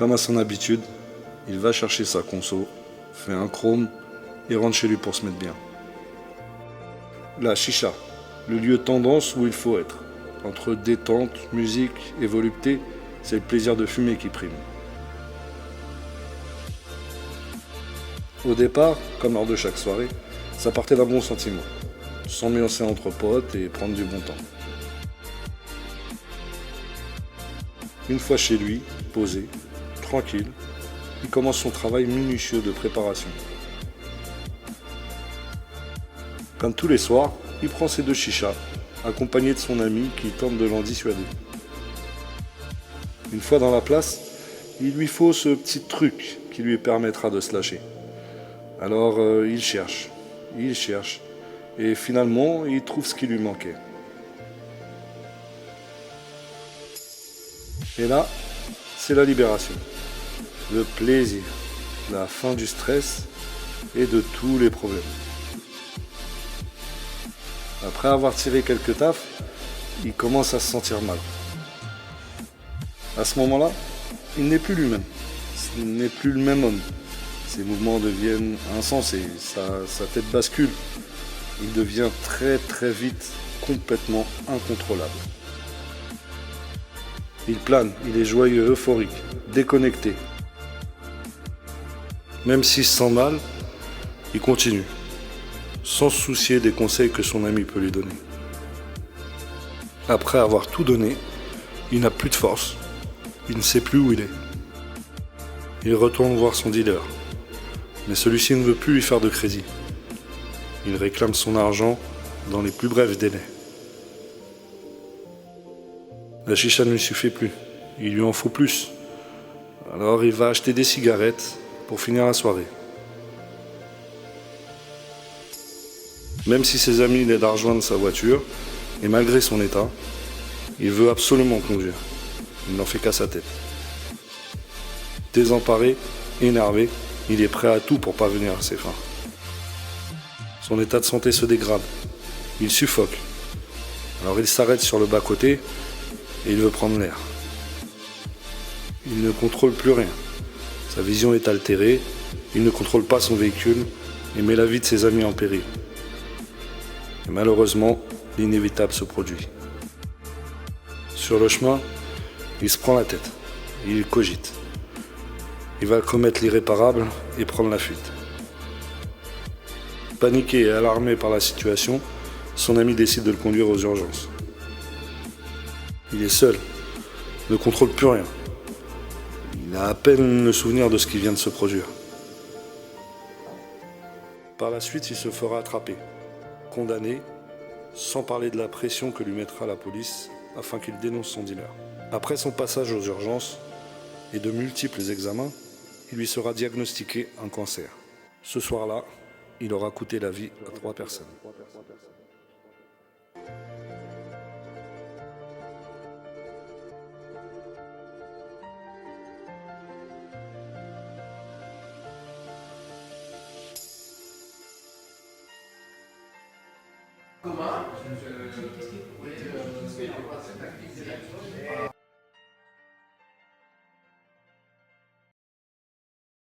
Comme à son habitude, il va chercher sa conso, fait un chrome et rentre chez lui pour se mettre bien. La chicha, le lieu tendance où il faut être. Entre détente, musique et volupté, c'est le plaisir de fumer qui prime. Au départ, comme lors de chaque soirée, ça partait d'un bon sentiment. S'ambiancer entre potes et prendre du bon temps. Une fois chez lui, posé, tranquille, il commence son travail minutieux de préparation. Comme tous les soirs, il prend ses 2 chichas, accompagné de son ami qui tente de l'en dissuader. Une fois dans la place, il lui faut ce petit truc qui lui permettra de se lâcher. Alors il cherche, et finalement il trouve ce qui lui manquait. Et là, c'est la libération, le plaisir, la fin du stress et de tous les problèmes. Après avoir tiré quelques tafs, il commence à se sentir mal. À ce moment-là, il n'est plus lui-même, il n'est plus le même homme. Ses mouvements deviennent insensés, sa tête bascule. Il devient très vite complètement incontrôlable. Il plane, il est joyeux, euphorique, déconnecté. Même s'il se sent mal, il continue, sans se soucier des conseils que son ami peut lui donner. Après avoir tout donné, il n'a plus de force, il ne sait plus où il est. Il retourne voir son dealer, mais celui-ci ne veut plus lui faire de crédit. Il réclame son argent dans les plus brefs délais. La chicha ne lui suffit plus, il lui en faut plus. Alors il va acheter des cigarettes pour finir la soirée. Même si ses amis l'aident à rejoindre sa voiture, et malgré son état, il veut absolument conduire. Il n'en fait qu'à sa tête. Désemparé, énervé, il est prêt à tout pour parvenir à ses fins. Son état de santé se dégrade. Il suffoque. Alors il s'arrête sur le bas-côté et il veut prendre l'air. Il ne contrôle plus rien. Sa vision est altérée, il ne contrôle pas son véhicule et met la vie de ses amis en péril. Et malheureusement, l'inévitable se produit. Sur le chemin, il se prend la tête, il cogite. Il va commettre l'irréparable et prendre la fuite. Paniqué et alarmé par la situation, son ami décide de le conduire aux urgences. Il est seul, ne contrôle plus rien. Il a à peine le souvenir de ce qui vient de se produire. Par la suite, il se fera attraper, condamné, sans parler de la pression que lui mettra la police afin qu'il dénonce son dealer. Après son passage aux urgences et de multiples examens, il lui sera diagnostiqué un cancer. Ce soir-là, il aura coûté la vie à 3 personnes. Comment?